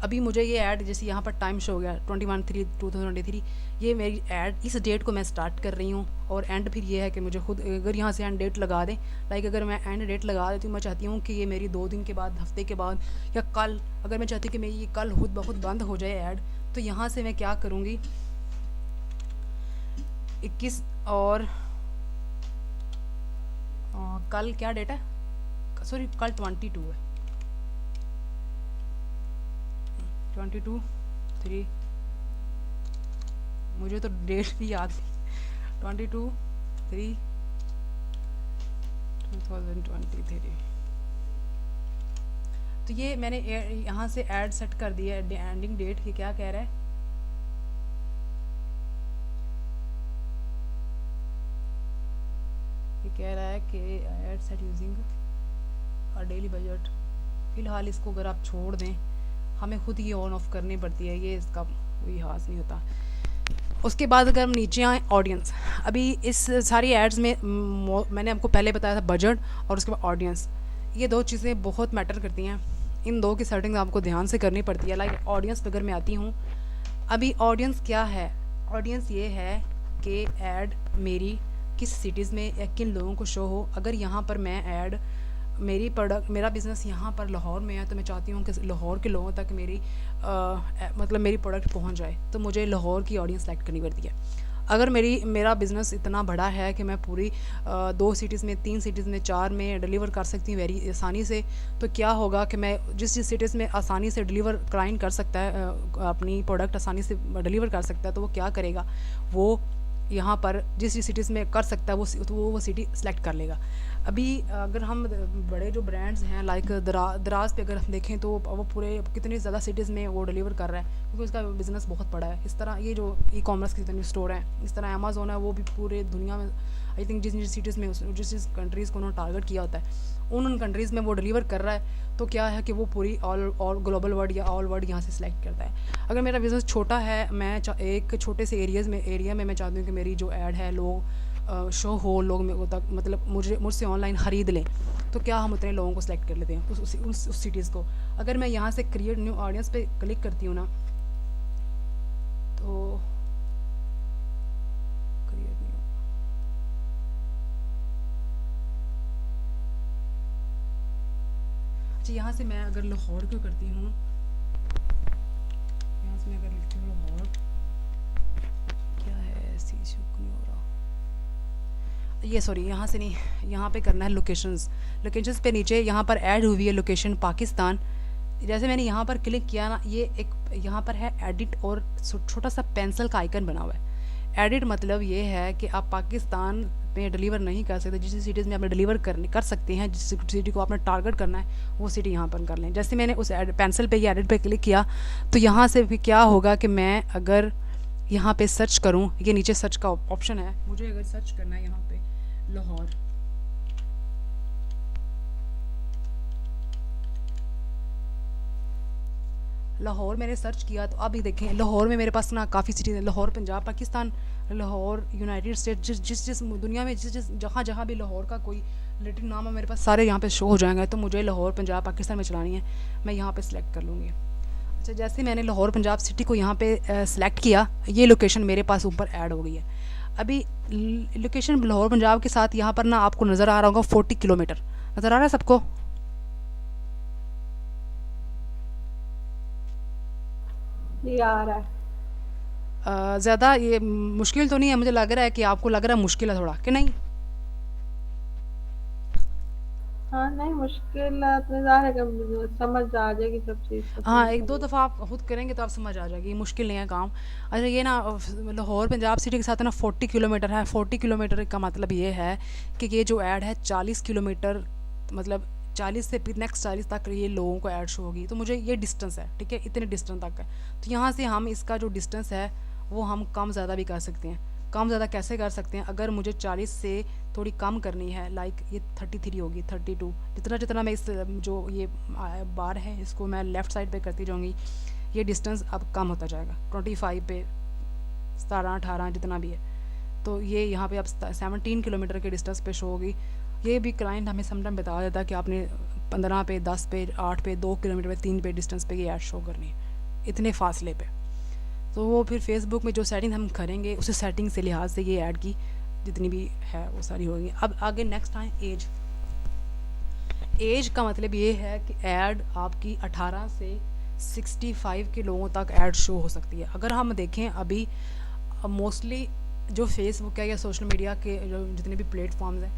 अभी मुझे ये ऐड जैसे यहाँ पर टाइम शो हो गया 21/3/2023, ये मेरी ऐड इस डेट को मैं स्टार्ट कर रही हूँ। और एंड फिर ये है कि मुझे खुद अगर यहाँ से एंड डेट लगा दें, लाइक अगर मैं एंड डेट लगा देती हूँ, मैं चाहती हूँ कि ये मेरी 2 दिन के बाद, हफ्ते के बाद या कल, अगर मैं चाहती हूँ कि मेरी ये कल खुद ब खुद बंद हो जाए ऐड, तो यहाँ से मैं क्या करूँगी 21 और कल क्या डेट है, सॉरी कल 22 है, 22/3, मुझे तो डेट भी याद नहीं, 22/3/2023। तो ये मैंने यहाँ से ऐड सेट कर दिया है, एंडिंग डेट की क्या कह रहा है, ये कह रहा है कि ऐड सेट यूजिंग और डेली बजट। फ़िलहाल इसको अगर आप छोड़ दें, हमें खुद ये ऑन ऑफ करनी पड़ती है, ये इसका कोई हास नहीं होता। उसके बाद अगर हम नीचे आए ऑडियंस, अभी इस सारी एड्स में मैंने आपको पहले बताया था बजट और उसके बाद ऑडियंस, ये 2 चीज़ें बहुत मैटर करती हैं। इन 2 की सेटिंग आपको ध्यान से करनी पड़ती है। लाइक ऑडियंस पे अगर मैं आती हूँ, अभी ऑडियंस क्या है, ऑडियंस ये है कि ऐड मेरी किस सिटीज़ में या किन लोगों को शो हो। अगर यहाँ पर मैं ऐड मेरी प्रोडक्ट, मेरा बिज़नेस यहाँ पर लाहौर में है, तो मैं चाहती हूँ कि लाहौर के लोगों तक मेरी मतलब मेरी प्रोडक्ट पहुँच जाए, तो मुझे लाहौर की ऑडियंस सेलेक्ट करनी पड़ती है। अगर मेरा बिज़नेस इतना बड़ा है कि मैं पूरी 2 सिटीज़ में, 3 सिटीज़ में, 4 में डिलीवर कर सकती हूँ वेरी आसानी से, तो क्या होगा कि मैं जिस सिटीज़ में आसानी से डिलीवर क्लाइंट कर सकता है, अपनी प्रोडक्ट आसानी से डिलीवर कर सकता है, तो वो क्या करेगा, वो यहाँ पर जिस सिटीज़ में कर सकता है वो सिटी सेलेक्ट कर लेगा। अभी अगर हम बड़े जो ब्रांड्स हैं लाइक दराज पे अगर हम देखें, तो वो पूरे कितनी ज़्यादा सिटीज़ में वो डिलीवर कर रहा है, क्योंकि उसका बिज़नेस बहुत बड़ा है। इस तरह ये जो ई कॉमर्स के जितने स्टोर हैं, इस तरह अमेज़ोन है, वो भी पूरे दुनिया में आई थिंक जिस सिटीज़ में जिस कंट्रीज़ को उन्होंने टारगेट किया होता है, उन कंट्रीज़ में वो डिलीवर कर रहा है। तो क्या है कि वो पूरी ऑल ग्लोबल वर्ल्ड या ऑल वर्ल्ड यहाँ से सिलेक्ट करता है। अगर मेरा बिज़नेस छोटा है, मैं एक छोटे से एरिया में मैं चाहती हूँ कि मेरी जो ऐड है लोग शो हो, लोग मेरे तक मतलब मुझसे ऑनलाइन ख़रीद लें, तो क्या हम उतने लोगों को सिलेक्ट कर लेते हैं उस सिटीज़ को। अगर मैं यहाँ से क्रिएट न्यू ऑडियंस पे क्लिक करती हूँ ना, तो क्रिएट न्यू, अच्छा यहाँ से मैं अगर लाहौर को करती हूँ, यहाँ से मैं अगर लिखती हूँ लाहौर, क्या है सी शुक्र नहीं हो रहा, ये सॉरी यहाँ से नहीं, यहाँ पे करना है लोकेशंस पे नीचे यहाँ पर ऐड हुई है लोकेशन पाकिस्तान। जैसे मैंने यहाँ पर क्लिक किया ना, ये एक यहाँ पर है एडिट और छोटा सा पेंसिल का आइकन बना हुआ है। एडिट मतलब ये है कि आप पाकिस्तान में डिलीवर नहीं कर सकते, जिस सिटीज़ में आप डिलीवर कर सकते हैं, जिस सिटी को आपने टारगेट करना है वो सिटी यहाँ पर कर लें। जैसे मैंने उस पेंसिल पे या एडिट पे क्लिक किया, तो यहाँ से भी क्या होगा कि मैं अगर यहाँ पे सर्च करूँ, ये नीचे सर्च का ऑप्शन है, मुझे अगर सर्च करना है यहाँ पे लाहौर, लाहौर मैंने सर्च किया, तो अभी देखें लाहौर में मेरे पास ना काफ़ी सिटीज़ हैं, लाहौर पंजाब पाकिस्तान, लाहौर यूनाइटेड स्टेट, जिस दुनिया में जहाँ भी लाहौर का कोई रिलेटेड नाम है मेरे पास सारे यहाँ पे शो हो जाएंगे। तो मुझे लाहौर पंजाब पाकिस्तान में चलानी है, मैं यहाँ पे सिलेक्ट कर लूँगी। अच्छा, जैसे मैंने लाहौर पंजाब सिटी को यहाँ पे सिलेक्ट किया, ये लोकेशन मेरे पास ऊपर ऐड हो गई है। अभी लोकेशन लाहौर पंजाब के साथ यहाँ पर ना आपको नज़र आ रहा होगा 40 किलोमीटर, नज़र आ रहा है सबको? ये आ रहा है। ज़्यादा ये मुश्किल तो नहीं है, मुझे लग रहा है कि आपको लग रहा है मुश्किल है थोड़ा, कि नहीं? हाँ नहीं मुश्किल अपने ज़ाहिर है कि समझ आ जाएगी सब चीज़। हाँ, 1-2 दफ़ा आप खुद करेंगे तो आप समझ आ जाएगी, मुश्किल नहीं है काम। अच्छा, ये ना लाहौर पंजाब सिटी के साथ ना 40 किलोमीटर है। 40 किलोमीटर का मतलब ये है कि ये जो ऐड है 40 किलोमीटर, मतलब 40 से फिर नेक्स्ट 40 तक ये लोगों को ऐड शो होगी। तो मुझे ये डिस्टेंस है, ठीक है, इतने डिस्टेंस तक है। तो यहाँ से हम इसका जो डिस्टेंस है वो हम कम ज़्यादा भी कर सकते हैं। कम ज़्यादा कैसे कर सकते हैं? अगर मुझे 40 से थोड़ी कम करनी है, लाइक ये 33 होगी, 32, जितना मैं इस जो ये बार है इसको मैं लेफ़्ट साइड पे करती जाऊँगी, ये डिस्टेंस अब कम होता जाएगा। 25 पे 17, 18 जितना भी है, तो ये यहाँ पे अब 17 किलोमीटर के डिस्टेंस पे शो होगी। ये भी क्लाइंट हमें समटाइम बता देता है कि आपने 15 पे, 10 पे, 8 पे, 2 किलोमीटर पे, 3 पे डिस्टेंस पे ये ऐड शो करनी है, इतने फासले पे। तो वो फिर फेसबुक में जो सेटिंग हम करेंगे उसी सेटिंग से लिहाज से ये ऐड की जितनी भी है वो सारी होगी। अब आगे नेक्स्ट आए एज। एज का मतलब ये है कि ऐड आपकी 18 से 65 के लोगों तक ऐड शो हो सकती है। अगर हम देखें अभी मोस्टली जो फेसबुक है या सोशल मीडिया के जो जितने भी प्लेटफॉर्म्स हैं,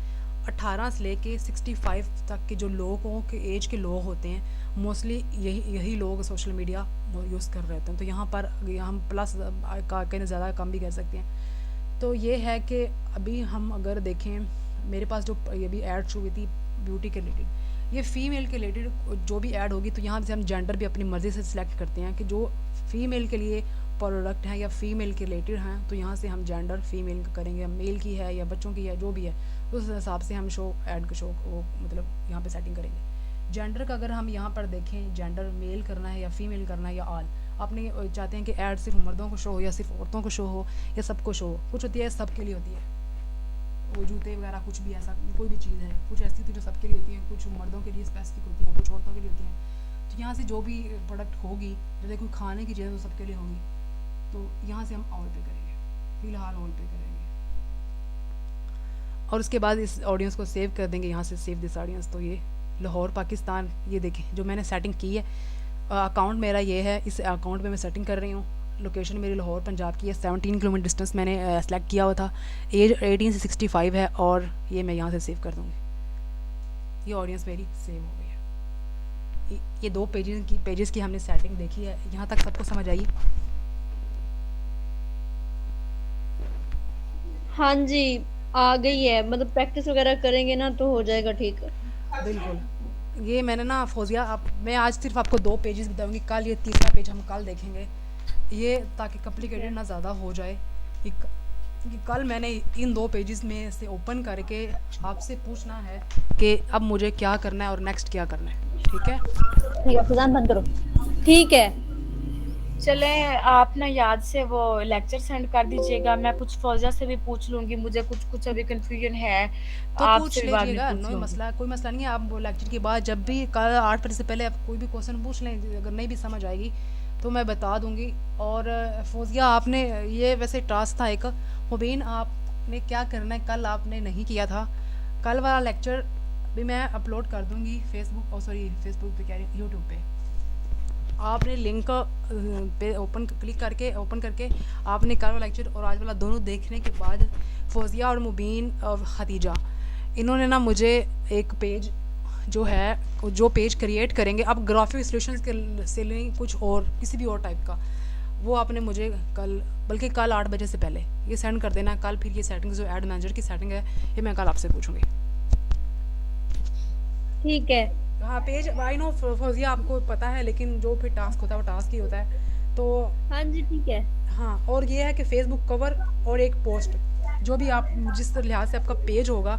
18 से लेके 65 तक के जो लोगों के एज के लोग होते हैं, मोस्टली यही लोग सोशल मीडिया यूज़ कर रहे होते हैं। तो यहाँ पर हम प्लस का कहीं ज़्यादा कम भी कर सकते हैं। तो ये है कि अभी हम अगर देखें, मेरे पास जो ये भी ऐड शो हुई थी ब्यूटी के रिलेटेड, ये फ़ीमेल के रिलेटेड जो भी ऐड होगी, तो यहाँ से हम जेंडर भी अपनी मर्ज़ी से सिलेक्ट करते हैं कि जो फ़ीमेल के लिए प्रोडक्ट हैं या फ़ीमेल के रिलेटेड हैं, तो यहाँ से हम जेंडर फ़ीमेल का करेंगे, मेल की है या बच्चों की है, जो भी है उस हिसाब से हम ऐड का शो वो मतलब यहाँ पे सेटिंग करेंगे। जेंडर का अगर हम यहाँ पर देखें, जेंडर मेल करना है या फ़ीमेल करना है या ऑल, आपने चाहते हैं कि ऐड सिर्फ मर्दों को शो हो या सिर्फ औरतों को शो हो या सबको शो हो। कुछ होती है सबके लिए होती है, वो जूते वगैरह कुछ भी ऐसा कोई भी चीज़ है, कुछ ऐसी होती है जो सबके लिए होती है, कुछ मर्दों के लिए स्पेसिफिक होती है, कुछ औरतों के लिए होती हैं। तो यहाँ से जो भी प्रोडक्ट होगी, जैसे कोई खाने की चीज़ तो सबके लिए होगी, तो यहाँ से हम ऑल पे करेंगे, फ़िलहाल ऑल पे करेंगे। और उसके बाद इस ऑडियंस को सेव कर देंगे, यहाँ से सेव दिस ऑडियंस। तो ये लाहौर पाकिस्तान, ये देखें जो मैंने सेटिंग की है, अकाउंट मेरा ये है, इस अकाउंट पे मैं सेटिंग कर रही हूँ। लोकेशन मेरी लाहौर पंजाब की है, 17 किलोमीटर डिस्टेंस मैंने सेलेक्ट किया हुआ था, एज 18 से 65 है, और ये मैं यहाँ से सेव कर दूँगी। ये ऑडियंस मेरी सेव हो गई है। ये 2 पेजेस की हमने सेटिंग देखी है। यहाँ तक सबको समझ आई? हाँ जी, आ गई है। मतलब प्रैक्टिस वगैरह करेंगे ना तो हो जाएगा ठीक। बिल्कुल। ये मैंने ना फौजिया, मैं आज सिर्फ आपको 2 पेजेस बताऊंगी, कल ये तीसरा पेज हम कल देखेंगे, ये ताकि कॉम्प्लिकेटेड ना ज़्यादा हो जाए। कि कल मैंने इन 2 पेजेस में से ओपन करके आपसे पूछना है कि अब मुझे क्या करना है और नेक्स्ट क्या करना है। ठीक है, ठीक है, फजान बंद करो। ठीक है, चले आप ना याद से वो लेक्चर सेंड कर दीजिएगा। मैं कुछ फौजिया से भी पूछ लूंगी, मुझे कुछ अभी कंफ्यूजन है, तो पूछ आपसे भी बाद में लीजिएगा, पूछ लूंगी। कोई मसला नहीं है। आप लेक्चर के बाद जब भी कल 8 बजे से पहले आप कोई भी क्वेश्चन पूछ लें, अगर नहीं भी समझ आएगी तो मैं बता दूंगी। और फौजिया, आपने ये वैसे टास्क था एक, मुबीन आपने क्या करना है, कल आपने नहीं किया था। कल वाला लेक्चर भी मैं अपलोड कर दूंगी फेसबुक पे क्या यूट्यूब पे। आपने लिंक पे क्लिक करके ओपन करके आपने कल वाला लेक्चर और आज वाला दोनों देखने के बाद फौजिया और मुबीन और खदीजा, इन्होंने ना मुझे एक पेज जो पेज क्रिएट करेंगे, अब ग्राफिक सॉल्यूशंस से नहीं, कुछ और किसी भी और टाइप का, वो आपने मुझे बल्कि कल 8 बजे से पहले ये सेंड कर देना। कल फिर ये सेटिंग जो एड मैनेजर की सेटिंग है, ये मैं कल आपसे पूछूंगी। ठीक है। हाँ, पेज आई नो फौजिया आपको पता है, लेकिन जो फिर टास्क होता है वो टास्क ही होता है। तो हाँ जी, ठीक है। हाँ, और ये है कि फेसबुक कवर और एक पोस्ट, जो भी आप जिस लिहाज से आपका पेज होगा।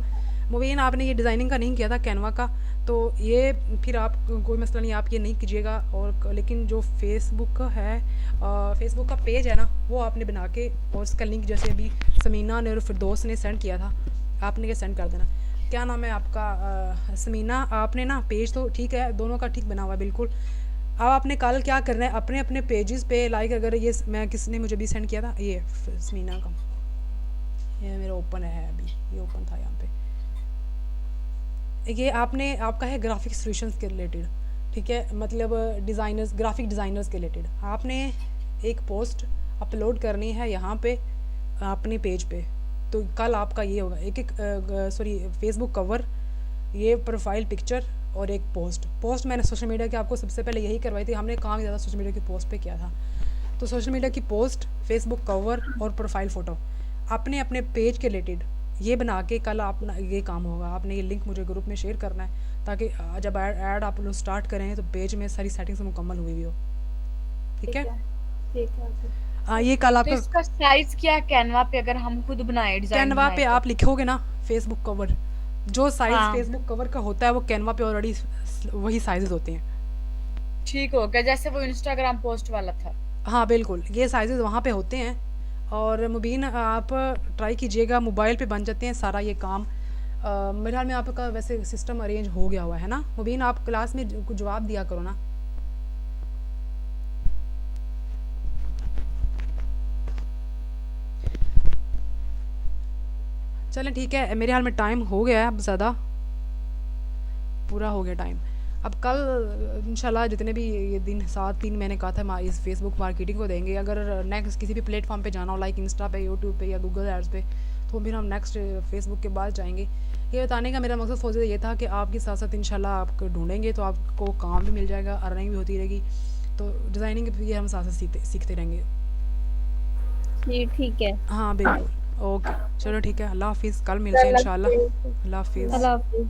मुबीन, आपने ये डिज़ाइनिंग का नहीं किया था कैनवा का, तो ये फिर आप कोई मसला नहीं, आप ये नहीं कीजिएगा। और लेकिन जो फेसबुक का है, फेसबुक का पेज है ना, वो आपने बना के और उसका लिंक जैसे अभी समीना ने और फिरदौस ने सेंड किया था, आपने ये सेंड कर देना। क्या नाम है आपका? समीना, आपने ना पेज तो ठीक है, दोनों का ठीक बना हुआ है बिल्कुल। अब आपने कल क्या करना है, अपने अपने पेजेस पे लाइक, अगर ये मैं किसने मुझे भी सेंड किया था, ये समीना का, ये मेरा ओपन है अभी, ये ओपन था यहाँ पे। ये आपने आपका है ग्राफिक सॉल्यूशंस के रिलेटेड, ठीक है, मतलब डिज़ाइनर्स, ग्राफिक डिज़ाइनर्स के रिलेटेड आपने एक पोस्ट अपलोड करनी है यहाँ पे अपने पेज पे। तो कल आपका ये होगा एक फेसबुक कवर, ये प्रोफाइल पिक्चर और एक पोस्ट मैंने सोशल मीडिया की आपको सबसे पहले यही करवाई थी। हमने काम ज़्यादा सोशल मीडिया की पोस्ट पे किया था। तो सोशल मीडिया की पोस्ट, फेसबुक कवर और प्रोफाइल फ़ोटो आपने अपने पेज के रिलेटेड ये बना के कल आप ये काम होगा। आपने ये लिंक मुझे ग्रुप में शेयर करना है, ताकि जब ऐड आप लोग स्टार्ट करें तो पेज में सारी सेटिंग्स मुकम्मल हुई हुई हो। ठीक है, ठीक है। ये कल तो आपका इसका साइज क्या है कैनवा पे, अगर हम खुद बनाए डिजाइन कैनवा पे आप लिखोगे ना फेसबुक कवर, जो साइज हाँ। फेसबुक कवर का होता है वो कैनवा पे ऑलरेडी वही साइजेस होते हैं। ठीक हो गया, जैसे वो इंस्टाग्राम पोस्ट वाला था। हाँ बिल्कुल, ये साइजेस वहाँ पे होते हैं और मुबीन आप ट्राई कीजिएगा, मोबाइल पे बन जाते हैं सारा ये काम। मेरे ख्याल में आपका वैसे सिस्टम अरेंज हो गया हुआ है ना मुबीन, आप क्लास में कुछ जवाब दिया करो ना। चलें ठीक है, मेरे हाल में टाइम हो गया है अब, ज़्यादा पूरा हो गया टाइम। अब कल इंशाल्लाह जितने भी ये दिन 7-3 मैंने कहा था इस फेसबुक मार्केटिंग को देंगे। अगर नेक्स्ट किसी भी प्लेटफॉर्म पे जाना हो लाइक इंस्टा पे, यूट्यूब पे या गूगल एड्स पे, तो फिर हम नेक्स्ट फेसबुक के बाद जाएंगे। ये बताने का मेरा मकसद फौजी ये था कि आपके साथ साथ इंशाल्लाह आपको ढूंढेंगे तो आपको काम भी मिल जाएगा, अर्निंग भी होती रहेगी, तो डिज़ाइनिंग भी हम साथ साथ सीखते रहेंगे। जी ठीक है। हाँ बिल्कुल, ओके चलो ठीक है, अल्लाह हाफिज़, कल मिलते हैं इंशाल्लाह। अल्लाह हाफिज़। अल्लाह हाफिज।